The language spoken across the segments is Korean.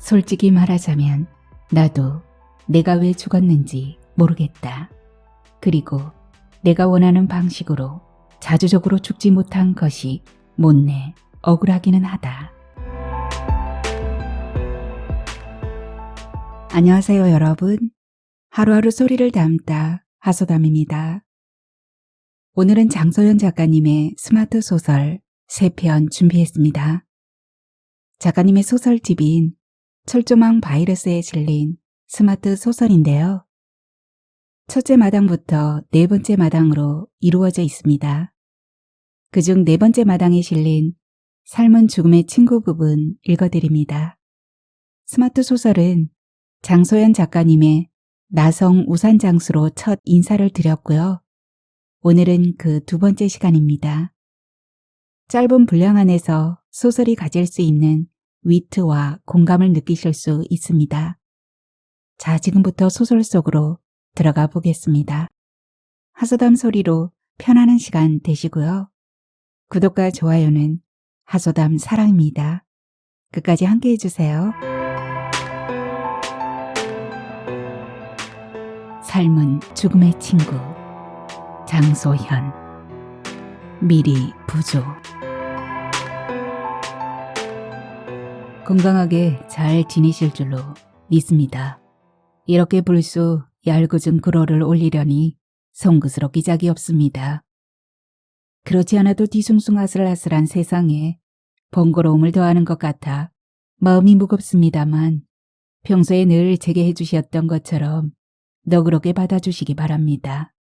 솔직히 말하자면 나도 내가 왜 죽었는지 모르겠다. 그리고 내가 원하는 방식으로 자주적으로 죽지 못한 것이 못내 억울하기는 하다. 안녕하세요 여러분. 하루하루 소리를 담다 하소담입니다. 오늘은 장소연 작가님의 스마트 소설 3편 준비했습니다. 작가님의 소설집인 철조망 바이러스에 실린 스마트 소설인데요. 첫째 마당부터 네 번째 마당으로 이루어져 있습니다. 그중 네 번째 마당에 실린 삶은 죽음의 친구 부분 읽어드립니다. 스마트 소설은 장소연 작가님의 나성 우산장수로 첫 인사를 드렸고요. 오늘은 그 두 번째 시간입니다. 짧은 분량 안에서 소설이 가질 수 있는 위트와 공감을 느끼실 수 있습니다. 자, 지금부터 소설 속으로 들어가 보겠습니다. 하소담 소리로 편안한 시간 되시고요. 구독과 좋아요는 하소담 사랑입니다. 끝까지 함께 해주세요. 삶은 죽음의 친구 장소현. 미리 부조. 건강하게 잘 지내실 줄로 믿습니다. 이렇게 불쑥 얄궂은 글어를 올리려니 송구스럽기 짝이 없습니다. 그렇지 않아도 뒤숭숭 아슬아슬한 세상에 번거로움을 더하는 것 같아 마음이 무겁습니다만 평소에 늘 제게 해주셨던 것처럼 너그럽게 받아주시기 바랍니다.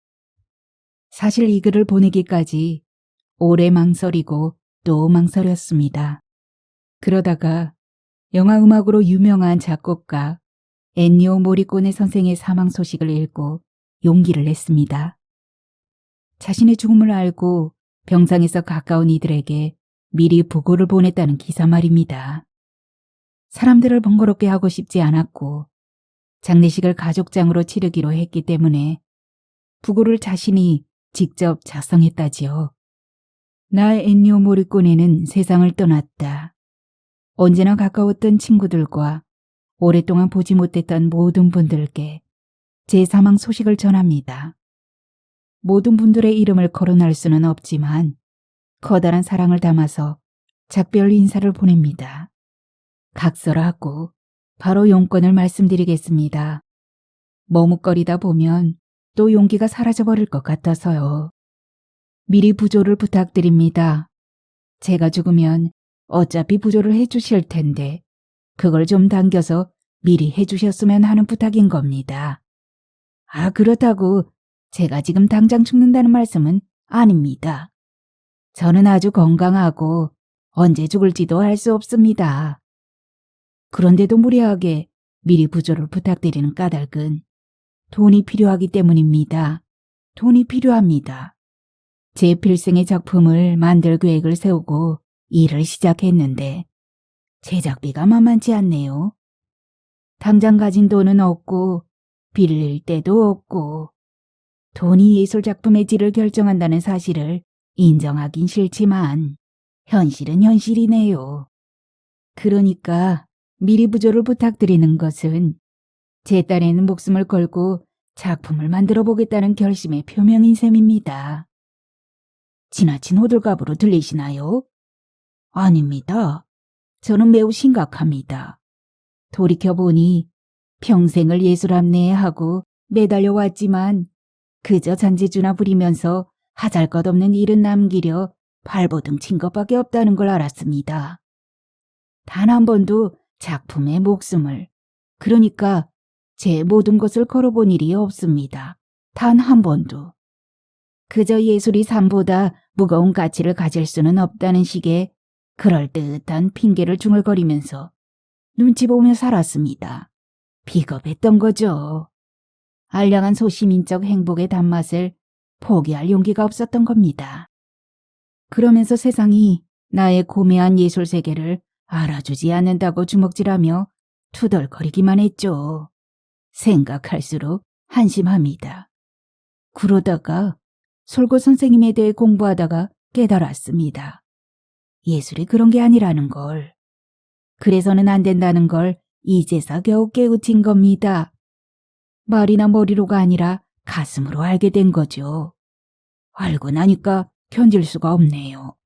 사실 이 글을 보내기까지 오래 망설이고 또 망설였습니다. 그러다가 영화 음악으로 유명한 작곡가 엔니오 모리꼬네 선생의 사망 소식을 읽고 용기를 냈습니다. 자신의 죽음을 알고 병상에서 가까운 이들에게 미리 부고를 보냈다는 기사 말입니다. 사람들을 번거롭게 하고 싶지 않았고 장례식을 가족장으로 치르기로 했기 때문에 부고를 자신이 직접 작성했다지요. 나 엔니오 모리꼬네는 세상을 떠났다. 언제나 가까웠던 친구들과 오랫동안 보지 못했던 모든 분들께 제 사망 소식을 전합니다. 모든 분들의 이름을 거론할 수는 없지만 커다란 사랑을 담아서 작별 인사를 보냅니다. 각설하고 바로 용건을 말씀드리겠습니다. 머뭇거리다 보면 또 용기가 사라져버릴 것 같아서요. 미리 부조를 부탁드립니다. 제가 죽으면 어차피 부조를 해주실 텐데 그걸 좀 당겨서 미리 해주셨으면 하는 부탁인 겁니다. 아, 그렇다고 제가 지금 당장 죽는다는 말씀은 아닙니다. 저는 아주 건강하고 언제 죽을지도 알 수 없습니다. 그런데도 무리하게 미리 부조를 부탁드리는 까닭은 돈이 필요하기 때문입니다. 돈이 필요합니다. 제 필생의 작품을 만들 계획을 세우고 일을 시작했는데 제작비가 만만치 않네요. 당장 가진 돈은 없고 빌릴 데도 없고 돈이 예술작품의 질을 결정한다는 사실을 인정하긴 싫지만 현실은 현실이네요. 그러니까 미리 부조를 부탁드리는 것은 제 딴에는 목숨을 걸고 작품을 만들어 보겠다는 결심의 표명인 셈입니다. 지나친 호들갑으로 들리시나요? 아닙니다. 저는 매우 심각합니다. 돌이켜보니 평생을 예술함내하고 매달려왔지만 그저 잔재주나 부리면서 하잘것없는 일은 남기려 발버둥 친 것밖에 없다는 걸 알았습니다. 단 한 번도 작품에 목숨을, 그러니까 제 모든 것을 걸어본 일이 없습니다. 단 한 번도. 그저 예술이 삶보다 무거운 가치를 가질 수는 없다는 식의 그럴듯한 핑계를 중얼거리면서 눈치 보며 살았습니다. 비겁했던 거죠. 알량한 소시민적 행복의 단맛을 포기할 용기가 없었던 겁니다. 그러면서 세상이 나의 고매한 예술 세계를 알아주지 않는다고 주먹질하며 투덜거리기만 했죠. 생각할수록 한심합니다. 그러다가 솔고 선생님에 대해 공부하다가 깨달았습니다. 예술이 그런 게 아니라는 걸. 그래서는 안 된다는 걸 이제서 겨우 깨우친 겁니다. 말이나 머리로가 아니라 가슴으로 알게 된 거죠. 알고 나니까 견딜 수가 없네요.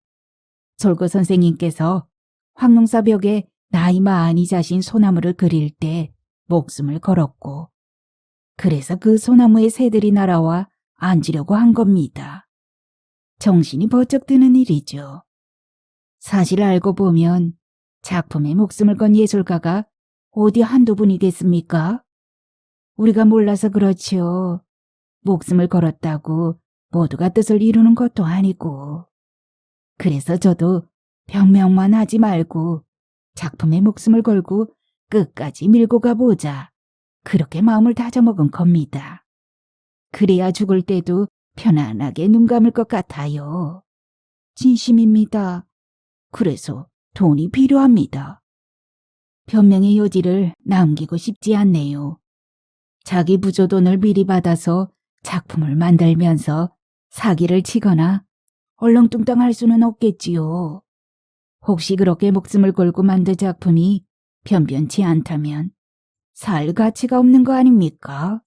솔고 선생님께서 황룡사 벽에 나이 많이 자신 소나무를 그릴 때 목숨을 걸었고, 그래서 그 소나무에 새들이 날아와 앉으려고 한 겁니다. 정신이 번쩍 드는 일이죠. 사실 알고 보면 작품에 목숨을 건 예술가가 어디 한두 분이겠습니까? 우리가 몰라서 그렇지요. 목숨을 걸었다고 모두가 뜻을 이루는 것도 아니고. 그래서 저도 변명만 하지 말고 작품에 목숨을 걸고 끝까지 밀고 가보자. 그렇게 마음을 다져먹은 겁니다. 그래야 죽을 때도 편안하게 눈 감을 것 같아요. 진심입니다. 그래서 돈이 필요합니다. 변명의 여지를 남기고 싶지 않네요. 자기 부조돈을 미리 받아서 작품을 만들면서 사기를 치거나 얼렁뚱땅할 수는 없겠지요. 혹시 그렇게 목숨을 걸고 만든 작품이 변변치 않다면 살 가치가 없는 거 아닙니까?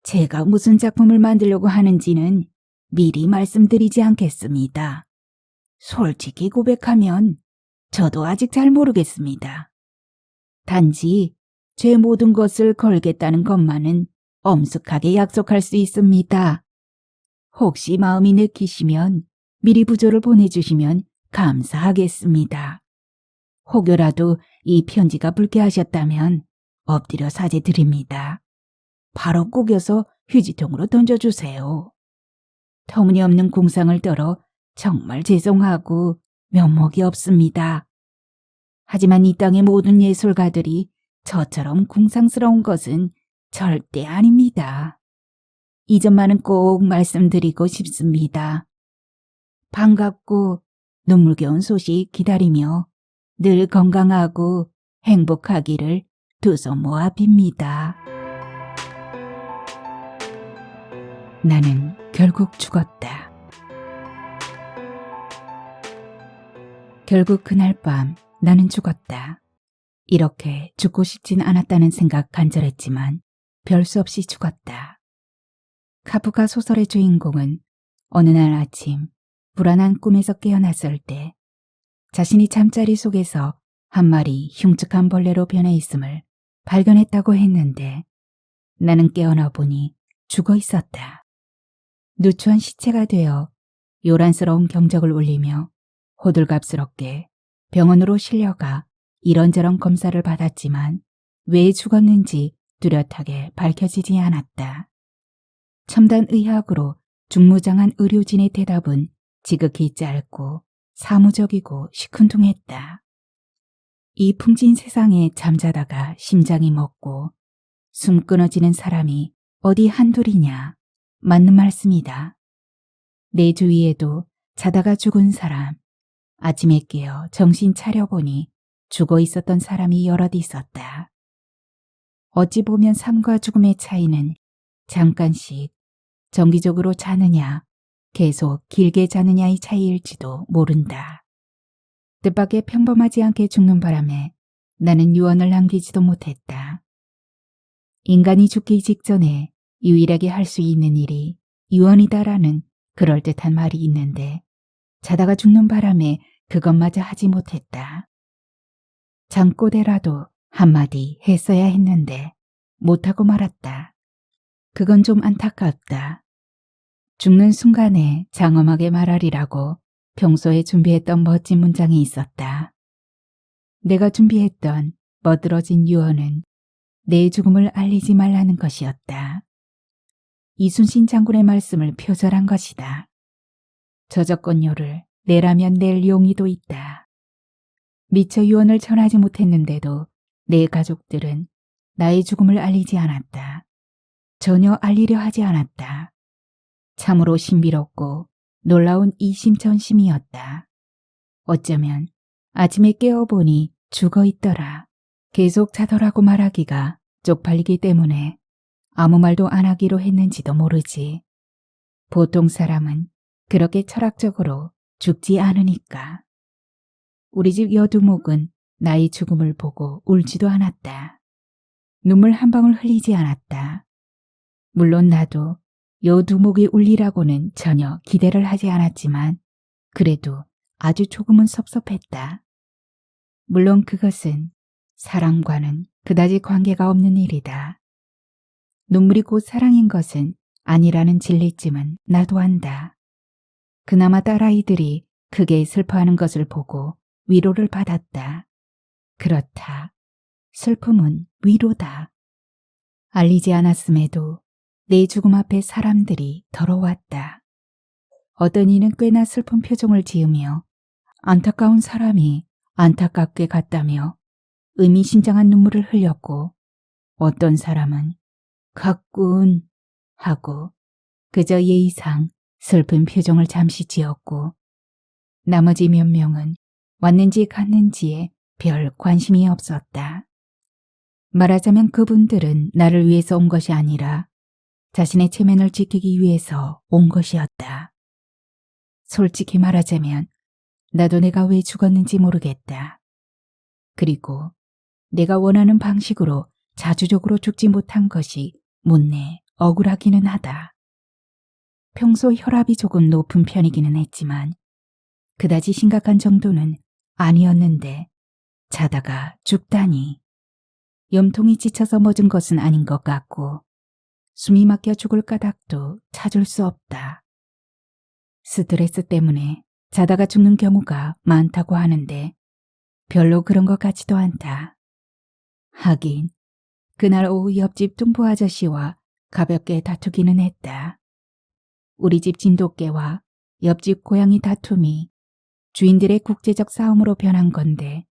제가 무슨 작품을 만들려고 하는지는 미리 말씀드리지 않겠습니다. 솔직히 고백하면 저도 아직 잘 모르겠습니다. 단지 제 모든 것을 걸겠다는 것만은 엄숙하게 약속할 수 있습니다. 혹시 마음이 내키시면 미리 부조를 보내주시면 감사하겠습니다. 혹여라도 이 편지가 불쾌하셨다면 엎드려 사죄드립니다. 바로 구겨서 휴지통으로 던져주세요. 터무니없는 공상을 떨어 정말 죄송하고 면목이 없습니다. 하지만 이 땅의 모든 예술가들이 저처럼 궁상스러운 것은 절대 아닙니다. 이 점만은 꼭 말씀드리고 싶습니다. 반갑고 눈물겨운 소식 기다리며 늘 건강하고 행복하기를 두 손 모아 빕니다. 나는 결국 죽었다. 결국 그날 밤 나는 죽었다. 이렇게 죽고 싶진 않았다는 생각 간절했지만 별 수 없이 죽었다. 카프카 소설의 주인공은 어느 날 아침 불안한 꿈에서 깨어났을 때 자신이 잠자리 속에서 한 마리 흉측한 벌레로 변해 있음을 발견했다고 했는데 나는 깨어나 보니 죽어 있었다. 누추한 시체가 되어 요란스러운 경적을 울리며 호들갑스럽게 병원으로 실려가 이런저런 검사를 받았지만 왜 죽었는지 뚜렷하게 밝혀지지 않았다. 첨단 의학으로 중무장한 의료진의 대답은 지극히 짧고 사무적이고 시큰둥했다. 이 풍진 세상에 잠자다가 심장이 멎고 숨 끊어지는 사람이 어디 한둘이냐. 맞는 말씀이다. 내 주위에도 자다가 죽은 사람, 아침에 깨어 정신 차려보니 죽어 있었던 사람이 여럿 있었다. 어찌 보면 삶과 죽음의 차이는 잠깐씩 정기적으로 자느냐, 계속 길게 자느냐의 차이일지도 모른다. 뜻밖의 평범하지 않게 죽는 바람에 나는 유언을 남기지도 못했다. 인간이 죽기 직전에 유일하게 할 수 있는 일이 유언이다라는 그럴듯한 말이 있는데 자다가 죽는 바람에 그것마저 하지 못했다. 잠꼬대라도 한마디 했어야 했는데 못하고 말았다. 그건 좀 안타깝다. 죽는 순간에 장엄하게 말하리라고 평소에 준비했던 멋진 문장이 있었다. 내가 준비했던 멋들어진 유언은 내 죽음을 알리지 말라는 것이었다. 이순신 장군의 말씀을 표절한 것이다. 저작권료를 내라면 낼 용의도 있다. 미처 유언을 전하지 못했는데도 내 가족들은 나의 죽음을 알리지 않았다. 전혀 알리려 하지 않았다. 참으로 신비롭고 놀라운 이심전심이었다. 어쩌면 아침에 깨어보니 죽어있더라. 계속 자더라고 말하기가 쪽팔리기 때문에 아무 말도 안 하기로 했는지도 모르지. 보통 사람은 그렇게 철학적으로 죽지 않으니까. 우리 집 여두목은 나의 죽음을 보고 울지도 않았다. 눈물 한 방울 흘리지 않았다. 물론 나도 요 두목이 울리라고는 전혀 기대를 하지 않았지만 그래도 아주 조금은 섭섭했다. 물론 그것은 사랑과는 그다지 관계가 없는 일이다. 눈물이 곧 사랑인 것은 아니라는 진리쯤은 나도 안다. 그나마 딸아이들이 크게 슬퍼하는 것을 보고 위로를 받았다. 그렇다. 슬픔은 위로다. 알리지 않았음에도 내 죽음 앞에 사람들이 더러웠다. 어떤 이는 꽤나 슬픈 표정을 지으며 안타까운 사람이 안타깝게 갔다며 의미심장한 눈물을 흘렸고 어떤 사람은 갔군 하고 그저 예의상 슬픈 표정을 잠시 지었고 나머지 몇 명은 왔는지 갔는지에 별 관심이 없었다. 말하자면 그분들은 나를 위해서 온 것이 아니라 자신의 체면을 지키기 위해서 온 것이었다. 솔직히 말하자면 나도 내가 왜 죽었는지 모르겠다. 그리고 내가 원하는 방식으로 자주적으로 죽지 못한 것이 못내 억울하기는 하다. 평소 혈압이 조금 높은 편이기는 했지만 그다지 심각한 정도는 아니었는데 자다가 죽다니. 염통이 지쳐서 멎은 것은 아닌 것 같고 숨이 막혀 죽을 까닭도 찾을 수 없다. 스트레스 때문에 자다가 죽는 경우가 많다고 하는데 별로 그런 것 같지도 않다. 하긴 그날 오후 옆집 뚱보 아저씨와 가볍게 다투기는 했다. 우리 집 진돗개와 옆집 고양이 다툼이 주인들의 국제적 싸움으로 변한 건데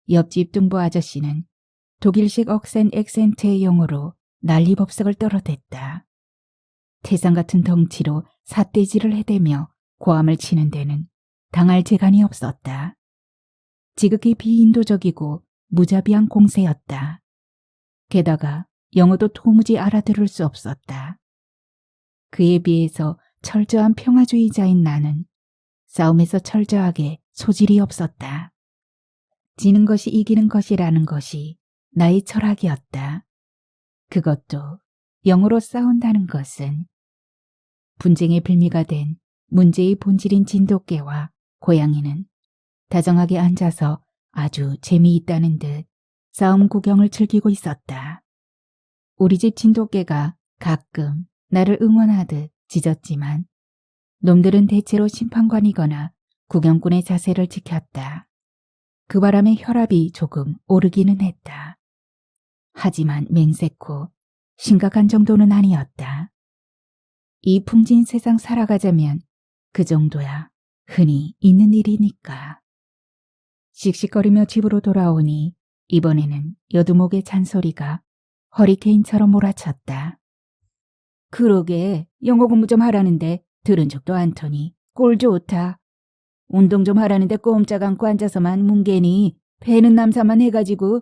옆집 뚱보 아저씨는 독일식 억센 액센트의 영어로 난리법석을 떨어댔다. 태산 같은 덩치로 삿대질을 해대며 고함을 치는 데는 당할 재간이 없었다. 지극히 비인도적이고 무자비한 공세였다. 게다가 영어도 도무지 알아들을 수 없었다. 그에 비해서 철저한 평화주의자인 나는 싸움에서 철저하게 소질이 없었다. 지는 것이 이기는 것이라는 것이 나의 철학이었다. 그것도 영어로 싸운다는 것은 분쟁의 빌미가 된 문제의 본질인 진돗개와 고양이는 다정하게 앉아서 아주 재미있다는 듯 싸움 구경을 즐기고 있었다. 우리 집 진돗개가 가끔 나를 응원하듯 짖었지만 놈들은 대체로 심판관이거나 구경꾼의 자세를 지켰다. 그 바람에 혈압이 조금 오르기는 했다. 하지만 맹세코 심각한 정도는 아니었다. 이 풍진 세상 살아가자면 그 정도야 흔히 있는 일이니까. 씩씩거리며 집으로 돌아오니 이번에는 여두목의 잔소리가 허리케인처럼 몰아쳤다. 그러게 영어 공부 좀 하라는데 들은 적도 않더니 꼴 좋다. 운동 좀 하라는데 꼼짝 않고 앉아서만 뭉개니 배는 남사만 해가지고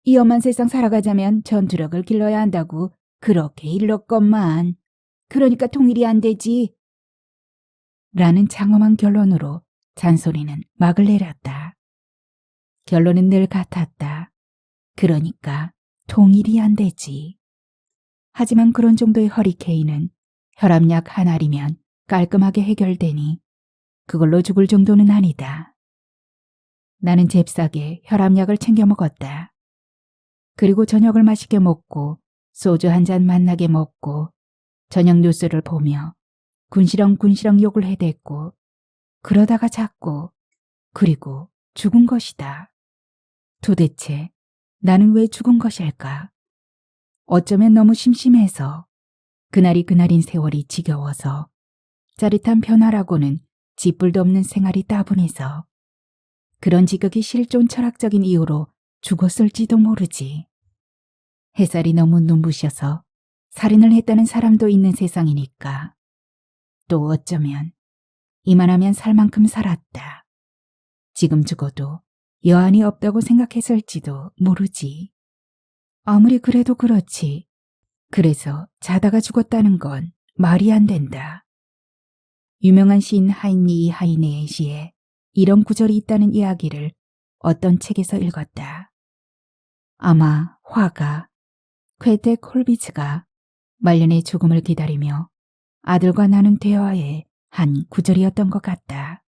이 험한 세상 살아가자면 전투력을 길러야 한다고 그렇게 일렀건만. 그러니까 통일이 안 되지. 라는 장엄한 결론으로 잔소리는 막을 내렸다. 결론은 늘 같았다. 그러니까 통일이 안 되지. 하지만 그런 정도의 허리케인은 혈압약 한 알이면 깔끔하게 해결되니 그걸로 죽을 정도는 아니다. 나는 잽싸게 혈압약을 챙겨 먹었다. 그리고 저녁을 맛있게 먹고 소주 한 잔 맛나게 먹고 저녁 뉴스를 보며 군시렁군시렁 욕을 해댔고 그러다가 잤고 그리고 죽은 것이다. 도대체 나는 왜 죽은 것일까? 어쩌면 너무 심심해서 그날이 그날인 세월이 지겨워서 짜릿한 변화라고는 짓불도 없는 생활이 따분해서 그런 지극히 실존 철학적인 이유로 죽었을지도 모르지. 햇살이 너무 눈부셔서 살인을 했다는 사람도 있는 세상이니까. 또 어쩌면 이만하면 살 만큼 살았다. 지금 죽어도 여한이 없다고 생각했을지도 모르지. 아무리 그래도 그렇지. 그래서 자다가 죽었다는 건 말이 안 된다. 유명한 시인 하이니히 하이네의 시에 이런 구절이 있다는 이야기를 어떤 책에서 읽었다. 아마 화가 쾌테 콜비츠가 말년의 죽음을 기다리며 아들과 나눈 대화의 한 구절이었던 것 같다.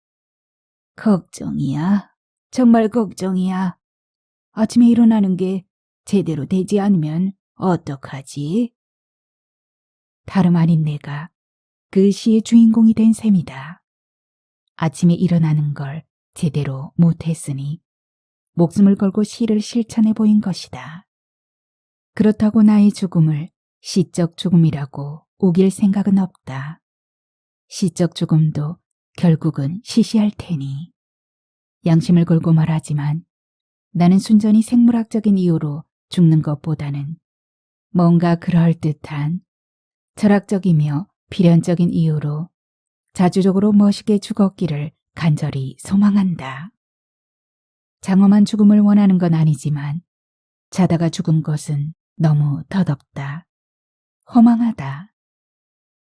걱정이야. 정말 걱정이야. 아침에 일어나는 게 제대로 되지 않으면 어떡하지? 다름 아닌 내가 그 시의 주인공이 된 셈이다. 아침에 일어나는 걸 제대로 못했으니 목숨을 걸고 시를 실천해 보인 것이다. 그렇다고 나의 죽음을 시적 죽음이라고 우길 생각은 없다. 시적 죽음도 결국은 시시할 테니. 양심을 걸고 말하지만 나는 순전히 생물학적인 이유로 죽는 것보다는 뭔가 그럴듯한 철학적이며 필연적인 이유로 자주적으로 멋있게 죽었기를 간절히 소망한다. 장엄한 죽음을 원하는 건 아니지만 자다가 죽은 것은 너무 더덥다. 허망하다.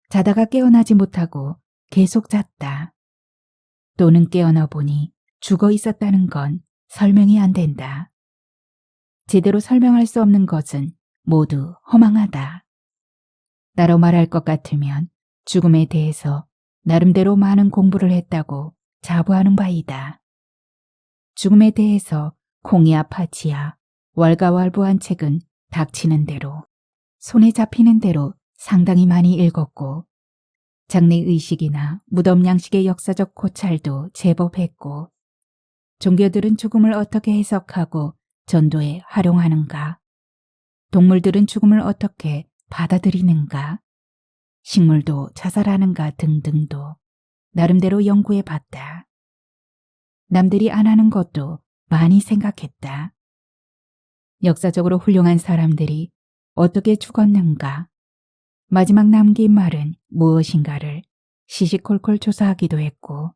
자다가 깨어나지 못하고 계속 잤다. 또는 깨어나 보니 죽어 있었다는 건 설명이 안 된다. 제대로 설명할 수 없는 것은 모두 허망하다. 나로 말할 것 같으면 죽음에 대해서 나름대로 많은 공부를 했다고 자부하는 바이다. 죽음에 대해서 콩이야 파치야 왈가왈부한 책은 닥치는 대로 손에 잡히는 대로 상당히 많이 읽었고 장례의식이나 무덤 양식의 역사적 고찰도 제법 했고 종교들은 죽음을 어떻게 해석하고 전도에 활용하는가, 동물들은 죽음을 어떻게 받아들이는가, 식물도 자살하는가 등등도 나름대로 연구해 봤다. 남들이 안 하는 것도 많이 생각했다. 역사적으로 훌륭한 사람들이 어떻게 죽었는가, 마지막 남긴 말은 무엇인가를 시시콜콜 조사하기도 했고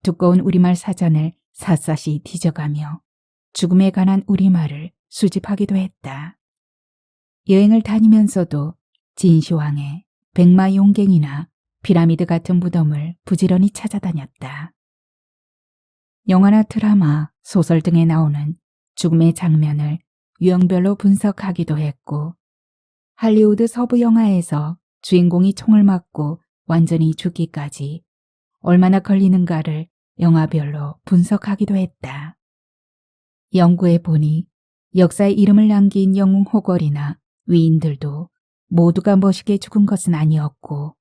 두꺼운 우리말 사전을 샅샅이 뒤져가며 죽음에 관한 우리말을 수집하기도 했다. 여행을 다니면서도 진시황의 백마용갱이나 피라미드 같은 무덤을 부지런히 찾아다녔다. 영화나 드라마, 소설 등에 나오는 죽음의 장면을 유형별로 분석하기도 했고 할리우드 서부 영화에서 주인공이 총을 맞고 완전히 죽기까지 얼마나 걸리는가를 영화별로 분석하기도 했다. 연구해 보니 역사에 이름을 남긴 영웅 호걸이나 위인들도 모두가 멋있게 죽은 것은 아니었고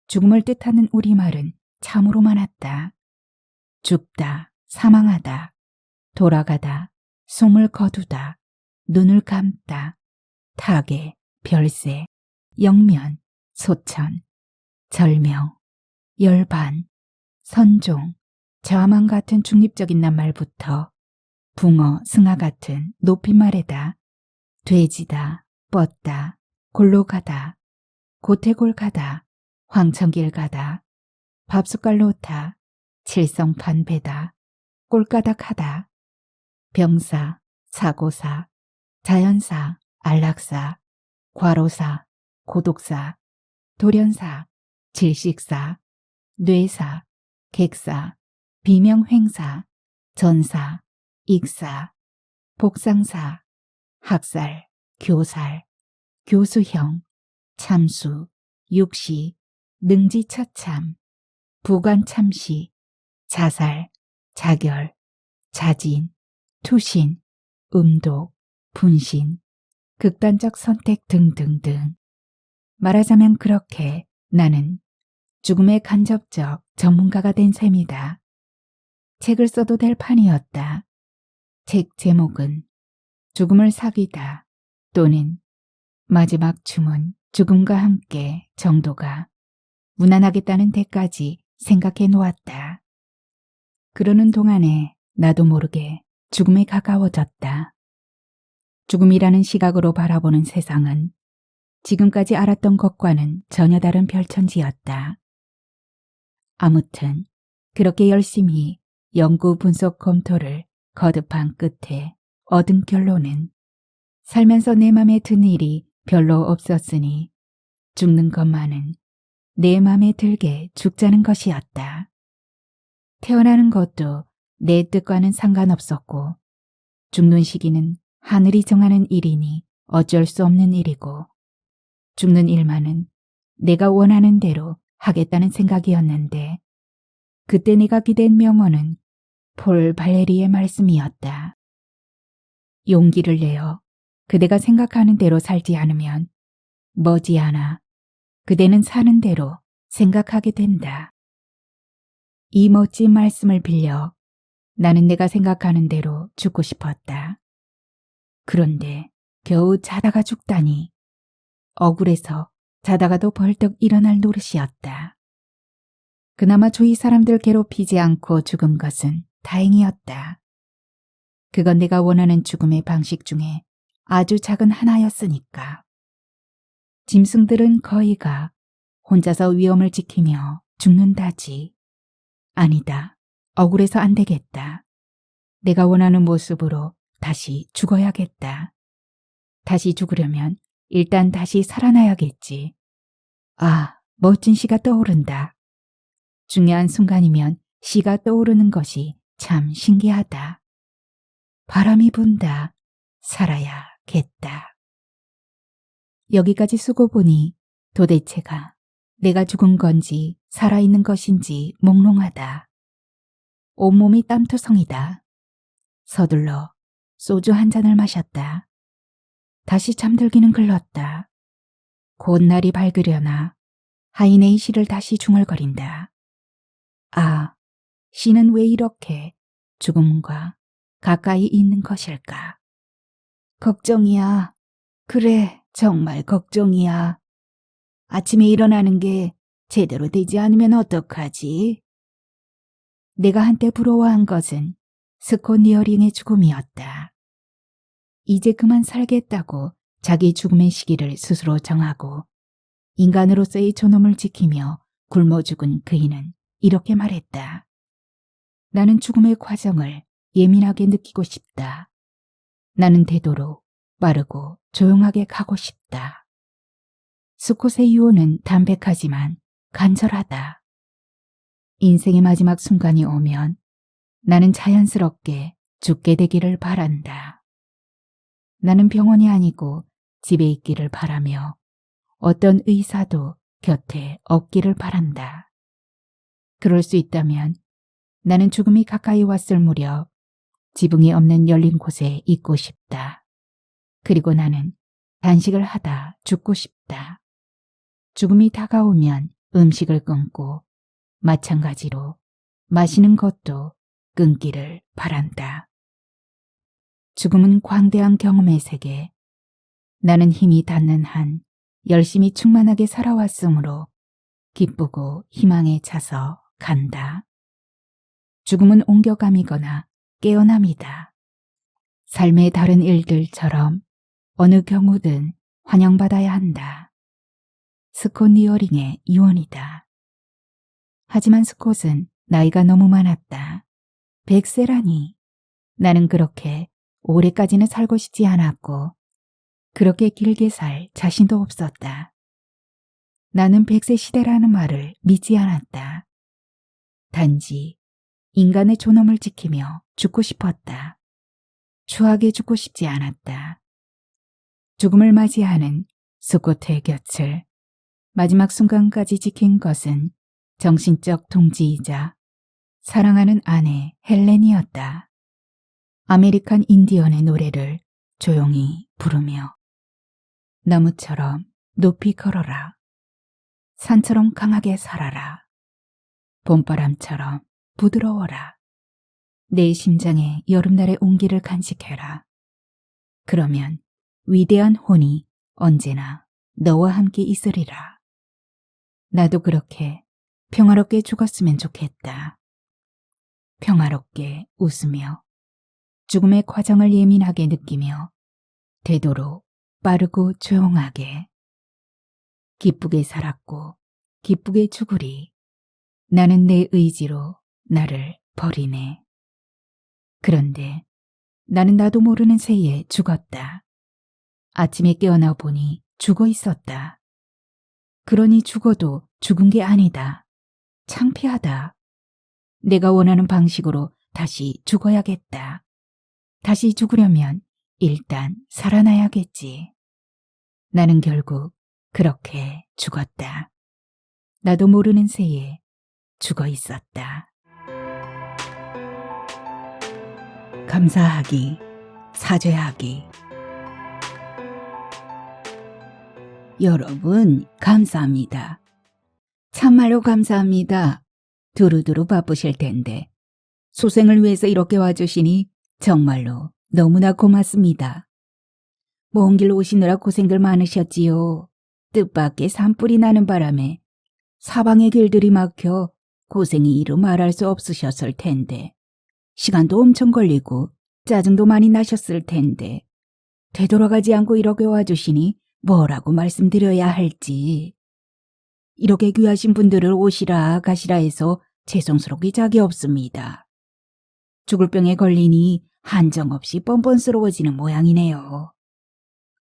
죽음을 뜻하는 우리말은 참으로 많았다. 죽다, 사망하다, 돌아가다, 숨을 거두다, 눈을 감다, 타계, 별세, 영면, 소천, 절명, 열반, 선종, 좌망 같은 중립적인 낱말부터 붕어, 승하 같은 높임말에다 돼지다, 뻗다, 골로 가다, 고태골 가다, 황천길 가다, 밥숟갈로 타, 칠성판 배다, 꼴가닥 하다, 병사, 사고사, 자연사, 안락사, 과로사, 고독사, 돌연사, 질식사, 뇌사, 객사, 비명횡사, 전사, 익사, 복상사, 학살, 교살, 교수형, 참수, 육시, 능지처참, 부관참시, 자살, 자결, 자진, 투신, 음독, 분신, 극단적 선택 등등등. 말하자면 그렇게 나는 죽음의 간접적 전문가가 된 셈이다. 책을 써도 될 판이었다. 책 제목은 죽음을 사귀다 또는 마지막 춤은 죽음과 함께 정도가 무난하겠다는 데까지 생각해 놓았다. 그러는 동안에 나도 모르게 죽음에 가까워졌다. 죽음이라는 시각으로 바라보는 세상은 지금까지 알았던 것과는 전혀 다른 별천지였다. 아무튼 그렇게 열심히 연구 분석 검토를 거듭한 끝에 얻은 결론은 살면서 내 맘에 든 일이 별로 없었으니 죽는 것만은 내 맘에 들게 죽자는 것이었다. 태어나는 것도 내 뜻과는 상관없었고 죽는 시기는 하늘이 정하는 일이니 어쩔 수 없는 일이고 죽는 일만은 내가 원하는 대로 하겠다는 생각이었는데 그때 내가 기댄 명언은 폴 발레리의 말씀이었다. 용기를 내어 그대가 생각하는 대로 살지 않으면 머지않아 그대는 사는 대로 생각하게 된다. 이 멋진 말씀을 빌려 나는 내가 생각하는 대로 죽고 싶었다. 그런데 겨우 자다가 죽다니 억울해서 자다가도 벌떡 일어날 노릇이었다. 그나마 주위 사람들 괴롭히지 않고 죽은 것은 다행이었다. 그건 내가 원하는 죽음의 방식 중에 아주 작은 하나였으니까. 짐승들은 거의가 혼자서 위험을 지키며 죽는다지. 아니다. 억울해서 안 되겠다. 내가 원하는 모습으로 다시 죽어야겠다. 다시 죽으려면 일단 다시 살아나야겠지. 아, 멋진 시가 떠오른다. 중요한 순간이면 시가 떠오르는 것이 참 신기하다. 바람이 분다. 살아야겠다. 여기까지 쓰고 보니 도대체가 내가 죽은 건지 살아있는 것인지 몽롱하다. 온몸이 땀투성이다. 서둘러 소주 한 잔을 마셨다. 다시 잠들기는 글렀다. 곧 날이 밝으려나 하이네의 시를 다시 중얼거린다. 아, 시는 왜 이렇게 죽음과 가까이 있는 것일까? 걱정이야. 그래, 정말 걱정이야. 아침에 일어나는 게 제대로 되지 않으면 어떡하지? 내가 한때 부러워한 것은 스콧 니어링의 죽음이었다. 이제 그만 살겠다고 자기 죽음의 시기를 스스로 정하고 인간으로서의 존엄을 지키며 굶어 죽은 그이는 이렇게 말했다. 나는 죽음의 과정을 예민하게 느끼고 싶다. 나는 되도록 빠르고 조용하게 가고 싶다. 스콧의 유언은 담백하지만 간절하다. 인생의 마지막 순간이 오면 나는 자연스럽게 죽게 되기를 바란다. 나는 병원이 아니고 집에 있기를 바라며 어떤 의사도 곁에 없기를 바란다. 그럴 수 있다면 나는 죽음이 가까이 왔을 무렵 지붕이 없는 열린 곳에 있고 싶다. 그리고 나는 단식을 하다 죽고 싶다. 죽음이 다가오면 음식을 끊고 마찬가지로 마시는 것도 끊기를 바란다. 죽음은 광대한 경험의 세계. 나는 힘이 닿는 한 열심히 충만하게 살아왔으므로 기쁘고 희망에 차서 간다. 죽음은 옮겨감이거나 깨어남이다. 삶의 다른 일들처럼 어느 경우든 환영받아야 한다. 스콧 니어링의 유언이다. 하지만 스콧은 나이가 너무 많았다. 100세라니. 나는 그렇게 오래까지는 살고 싶지 않았고 그렇게 길게 살 자신도 없었다. 나는 100세 시대라는 말을 믿지 않았다. 단지 인간의 존엄을 지키며 죽고 싶었다. 추하게 죽고 싶지 않았다. 죽음을 맞이하는 스콧의 곁을 마지막 순간까지 지킨 것은 정신적 동지이자 사랑하는 아내 헬렌이었다. 아메리칸 인디언의 노래를 조용히 부르며 나무처럼 높이 걸어라. 산처럼 강하게 살아라. 봄바람처럼 부드러워라. 내 심장에 여름날의 온기를 간직해라. 그러면 위대한 혼이 언제나 너와 함께 있으리라. 나도 그렇게 평화롭게 죽었으면 좋겠다. 평화롭게 웃으며 죽음의 과정을 예민하게 느끼며 되도록 빠르고 조용하게 기쁘게 살았고 기쁘게 죽으리. 나는 내 의지로 나를 버리네. 그런데 나는 나도 모르는 새에 죽었다. 아침에 깨어나 보니 죽어 있었다. 그러니 죽어도 죽은 게 아니다. 창피하다. 내가 원하는 방식으로 다시 죽어야겠다. 다시 죽으려면 일단 살아나야겠지. 나는 결국 그렇게 죽었다. 나도 모르는 새에 죽어 있었다. 감사하기, 사죄하기. 여러분, 감사합니다. 참말로 감사합니다. 두루두루 바쁘실 텐데 소생을 위해서 이렇게 와주시니 정말로 너무나 고맙습니다. 먼 길 오시느라 고생들 많으셨지요. 뜻밖의 산불이 나는 바람에 사방의 길들이 막혀 고생이 이루 말할 수 없으셨을 텐데 시간도 엄청 걸리고 짜증도 많이 나셨을 텐데 되돌아가지 않고 이렇게 와주시니 뭐라고 말씀드려야 할지. 이렇게 귀하신 분들을 오시라 가시라 해서 죄송스럽기 짝이 없습니다. 죽을 병에 걸리니 한정없이 뻔뻔스러워지는 모양이네요.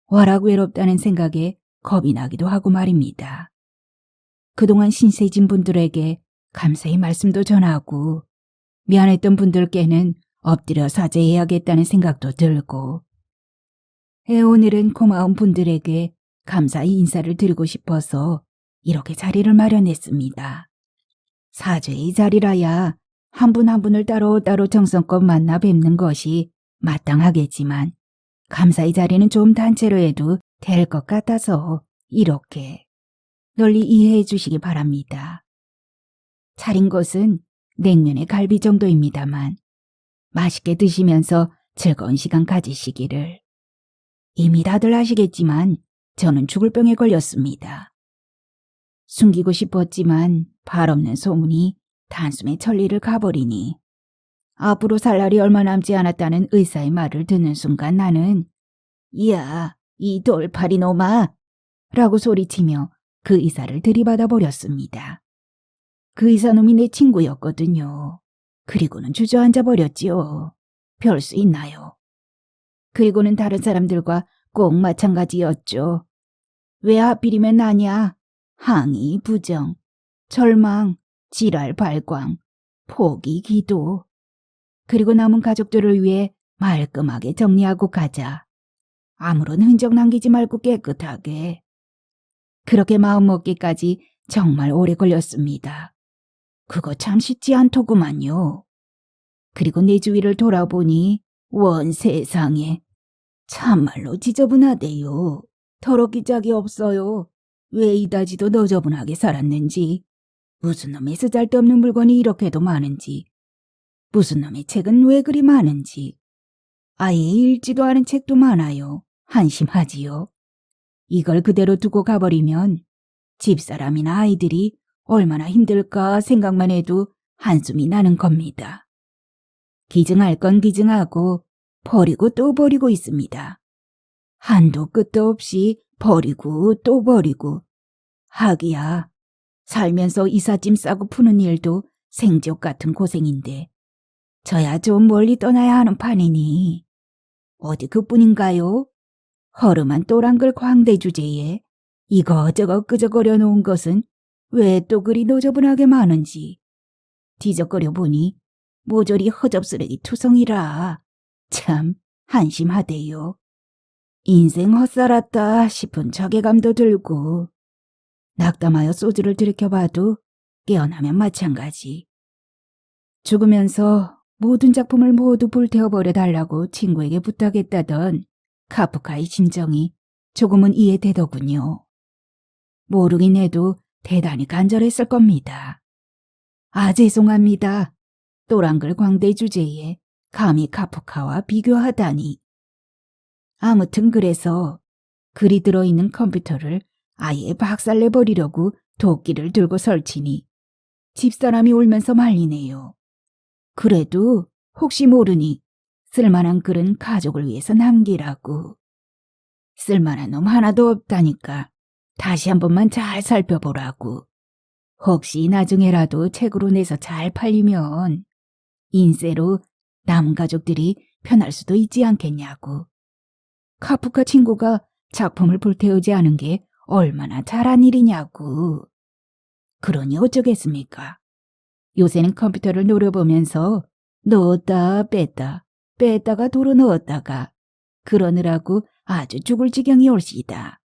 와락 외롭다는 생각에 겁이 나기도 하고 말입니다. 그동안 신세진 분들에게 감사의 말씀도 전하고 미안했던 분들께는 엎드려 사죄해야겠다는 생각도 들고 오늘은 고마운 분들에게 감사의 인사를 드리고 싶어서 이렇게 자리를 마련했습니다. 사죄의 자리라야 한 분 한 분을 따로따로 정성껏 만나 뵙는 것이 마땅하겠지만 감사의 자리는 좀 단체로 해도 될 것 같아서 이렇게 널리 이해해 주시기 바랍니다. 차린 것은 냉면의 갈비 정도입니다만 맛있게 드시면서 즐거운 시간 가지시기를. 이미 다들 아시겠지만 저는 죽을 병에 걸렸습니다. 숨기고 싶었지만 발 없는 소문이 단숨에 천리를 가버리니 앞으로 살 날이 얼마 남지 않았다는 의사의 말을 듣는 순간 나는 야, 이 돌팔이 놈아! 라고 소리치며 그 의사를 들이받아 버렸습니다. 그 의사놈이 내 친구였거든요. 그리고는 주저앉아 버렸지요. 별 수 있나요? 그리고는 다른 사람들과 꼭 마찬가지였죠. 왜 하필이면 나냐? 항의, 부정, 절망, 지랄, 발광, 포기, 기도. 그리고 남은 가족들을 위해 말끔하게 정리하고 가자. 아무런 흔적 남기지 말고 깨끗하게. 그렇게 마음먹기까지 정말 오래 걸렸습니다. 그거 참 쉽지 않더구만요. 그리고 내 주위를 돌아보니 원 세상에 참말로 지저분하대요. 더럽기 짝이 없어요. 왜 이다지도 너저분하게 살았는지, 무슨 놈의 쓰잘데없는 물건이 이렇게도 많은지, 무슨 놈의 책은 왜 그리 많은지, 아예 읽지도 않은 책도 많아요. 한심하지요. 이걸 그대로 두고 가버리면 집사람이나 아이들이 얼마나 힘들까 생각만 해도 한숨이 나는 겁니다. 기증할 건 기증하고 버리고 또 버리고 있습니다. 한도 끝도 없이 버리고 또 버리고. 하기야 살면서 이삿짐 싸고 푸는 일도 생족 같은 고생인데 저야 좀 멀리 떠나야 하는 판이니 어디 그뿐인가요? 허름한 또랑글 광대 주제에 이거저거 끄적거려 놓은 것은 왜 또 그리 너저분하게 많은지 뒤적거려 보니 모조리 허접쓰레기 투성이라 참 한심하대요. 인생 헛살았다 싶은 자괴감도 들고 낙담하여 소주를 들이켜봐도 깨어나면 마찬가지. 죽으면서 모든 작품을 모두 불태워버려 달라고 친구에게 부탁했다던 카프카의 심정이 조금은 이해되더군요. 모르긴 해도 대단히 간절했을 겁니다. 아, 죄송합니다. 또랑글 광대 주제에 감히 카프카와 비교하다니. 아무튼 그래서 글이 들어있는 컴퓨터를 아예 박살내버리려고 도끼를 들고 설치니 집사람이 울면서 말리네요. 그래도 혹시 모르니 쓸만한 글은 가족을 위해서 남기라고. 쓸만한 놈 하나도 없다니까 다시 한 번만 잘 살펴보라고. 혹시 나중에라도 책으로 내서 잘 팔리면 인쇄로 남은 가족들이 편할 수도 있지 않겠냐고. 카프카 친구가 작품을 불태우지 않은 게 얼마나 잘한 일이냐고. 그러니 어쩌겠습니까? 요새는 컴퓨터를 노려보면서 넣었다 뺐다 뺐다가 도로 넣었다가 그러느라고 아주 죽을 지경이 올시다.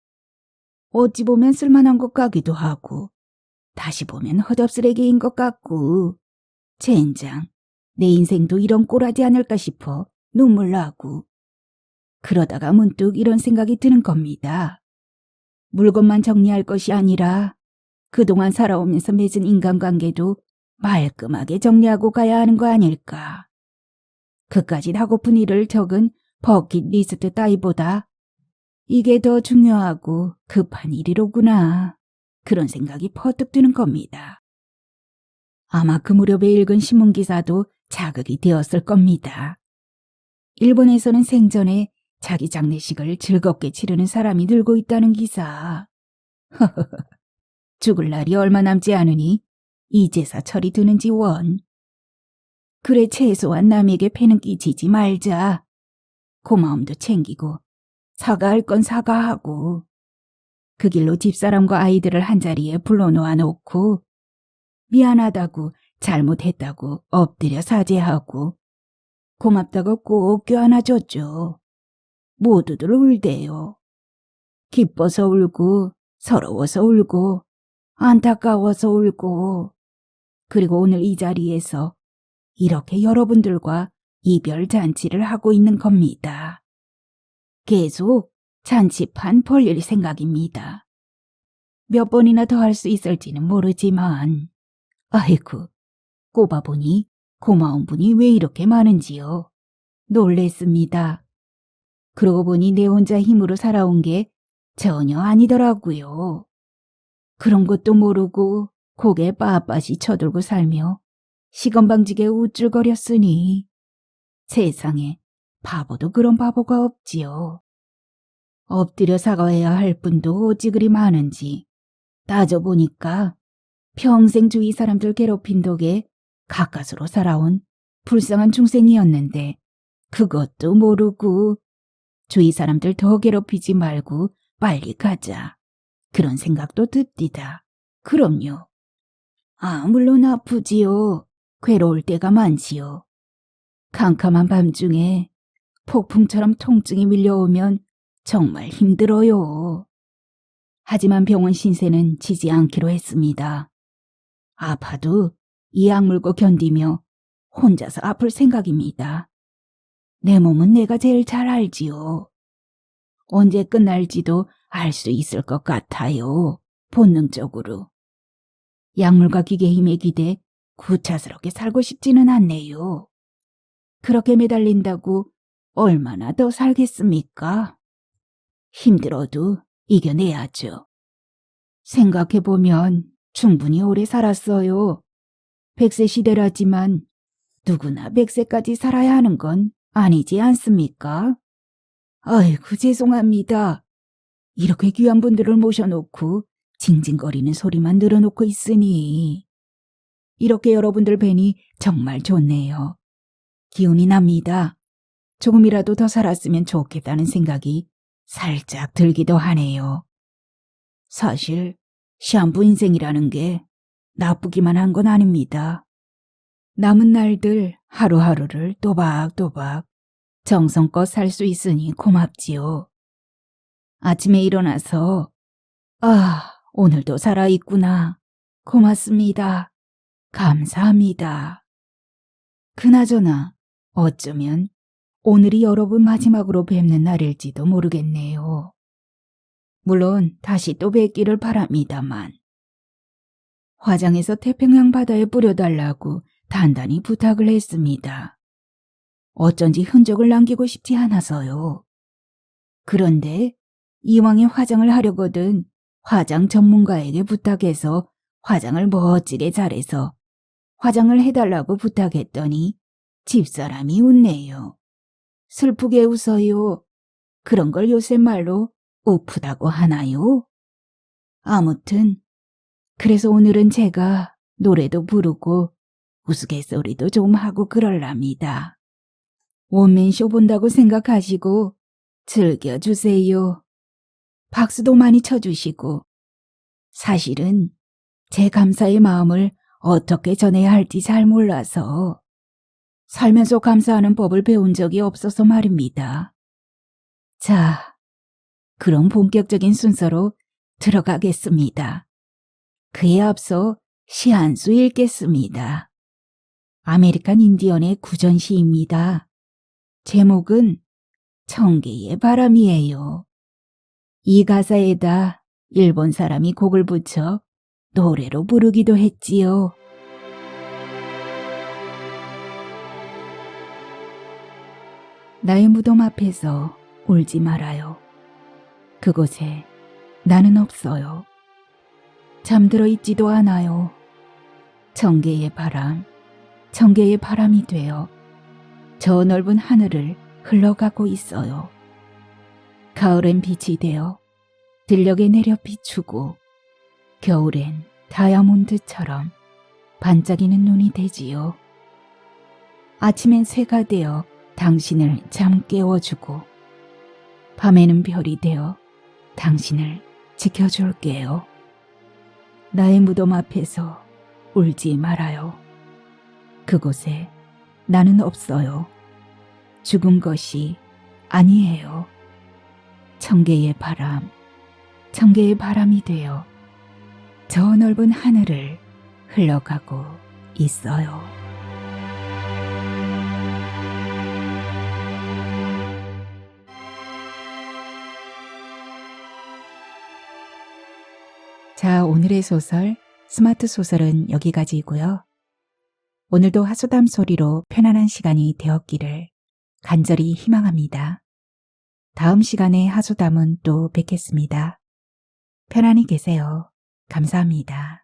어찌 보면 쓸만한 것 같기도 하고 다시 보면 헛없쓰레기인 것 같고 젠장 내 인생도 이런 꼴하지 않을까 싶어 눈물 나고 그러다가 문득 이런 생각이 드는 겁니다. 물건만 정리할 것이 아니라 그동안 살아오면서 맺은 인간관계도 말끔하게 정리하고 가야 하는 거 아닐까. 그까짓 하고픈 일을 적은 버킷리스트 따위보다 이게 더 중요하고 급한 일이로구나. 그런 생각이 퍼뜩 드는 겁니다. 아마 그 무렵에 읽은 신문기사도 자극이 되었을 겁니다. 일본에서는 생전에 자기 장례식을 즐겁게 치르는 사람이 늘고 있다는 기사. 죽을 날이 얼마 남지 않으니 이 제사 철이 드는지 원. 그래 최소한 남에게 패는 끼치지 말자. 고마움도 챙기고 사과할 건 사과하고 그 길로 집사람과 아이들을 한자리에 불러놓아 놓고 미안하다고 잘못했다고 엎드려 사죄하고 고맙다고 꼭 껴안아줬죠. 모두들 울대요. 기뻐서 울고 서러워서 울고 안타까워서 울고 그리고 오늘 이 자리에서 이렇게 여러분들과 이별 잔치를 하고 있는 겁니다. 계속 잔치판 벌릴 생각입니다. 몇 번이나 더 할 수 있을지는 모르지만 아이고 꼽아보니 고마운 분이 왜 이렇게 많은지요. 놀랬습니다. 그러고 보니 내 혼자 힘으로 살아온 게 전혀 아니더라고요. 그런 것도 모르고 고개 빳빳이 쳐들고 살며 시건방지게 우쭐거렸으니 세상에 바보도 그런 바보가 없지요. 엎드려 사과해야 할 분도 어찌 그리 많은지 따져보니까 평생 주위 사람들 괴롭힌 덕에 가까스로 살아온 불쌍한 중생이었는데 그것도 모르고 주위 사람들 더 괴롭히지 말고 빨리 가자. 그런 생각도 듭디다. 그럼요. 물론 아프지요. 괴로울 때가 많지요. 캄캄한 밤중에 폭풍처럼 통증이 밀려오면 정말 힘들어요. 하지만 병원 신세는 지지 않기로 했습니다. 아파도 이 악물고 견디며 혼자서 아플 생각입니다. 내 몸은 내가 제일 잘 알지요. 언제 끝날지도 알 수 있을 것 같아요. 본능적으로. 약물과 기계 힘에 기대 구차스럽게 살고 싶지는 않네요. 그렇게 매달린다고 얼마나 더 살겠습니까? 힘들어도 이겨내야죠. 생각해보면 충분히 오래 살았어요. 100세 시대라지만 누구나 100세까지 살아야 하는 건 아니지 않습니까? 아이고 죄송합니다. 이렇게 귀한 분들을 모셔놓고 징징거리는 소리만 늘어놓고 있으니 이렇게 여러분들 뵈니 정말 좋네요. 기운이 납니다. 조금이라도 더 살았으면 좋겠다는 생각이 살짝 들기도 하네요. 사실 시한부 인생이라는 게 나쁘기만 한 건 아닙니다. 남은 날들 하루하루를 또박또박 정성껏 살 수 있으니 고맙지요. 아침에 일어나서 오늘도 살아있구나. 고맙습니다. 감사합니다. 그나저나 어쩌면 오늘이 여러분 마지막으로 뵙는 날일지도 모르겠네요. 물론 다시 또 뵙기를 바랍니다만. 화장해서 태평양 바다에 뿌려달라고 단단히 부탁을 했습니다. 어쩐지 흔적을 남기고 싶지 않아서요. 그런데 이왕에 화장을 하려거든 화장 전문가에게 부탁해서 화장을 멋지게 잘해서 화장을 해달라고 부탁했더니 집사람이 웃네요. 슬프게 웃어요. 그런 걸 요새 말로 우프다고 하나요? 아무튼 그래서 오늘은 제가 노래도 부르고 우스갯소리도 좀 하고 그럴랍니다. 원맨쇼 본다고 생각하시고 즐겨주세요. 박수도 많이 쳐주시고. 사실은 제 감사의 마음을 어떻게 전해야 할지 잘 몰라서 살면서 감사하는 법을 배운 적이 없어서 말입니다. 자, 그럼 본격적인 순서로 들어가겠습니다. 그에 앞서 시 한 수 읽겠습니다. 아메리칸 인디언의 구전시입니다. 제목은 청개의 바람이에요. 이 가사에다 일본 사람이 곡을 붙여 노래로 부르기도 했지요. 나의 무덤 앞에서 울지 말아요. 그곳에 나는 없어요. 잠들어 있지도 않아요. 청개의 바람이 되어 저 넓은 하늘을 흘러가고 있어요. 가을엔 빛이 되어 들녘에 내려 비추고 겨울엔 다이아몬드처럼 반짝이는 눈이 되지요. 아침엔 새가 되어 당신을 잠 깨워주고 밤에는 별이 되어 당신을 지켜줄게요. 나의 무덤 앞에서 울지 말아요. 그곳에 나는 없어요. 죽은 것이 아니에요. 청개의 바람이 되어 저 넓은 하늘을 흘러가고 있어요. 자, 오늘의 소설 스마트 소설은 여기까지이고요. 오늘도 하소담 소리로 편안한 시간이 되었기를 간절히 희망합니다. 다음 시간에 하소담은 또 뵙겠습니다. 편안히 계세요. 감사합니다.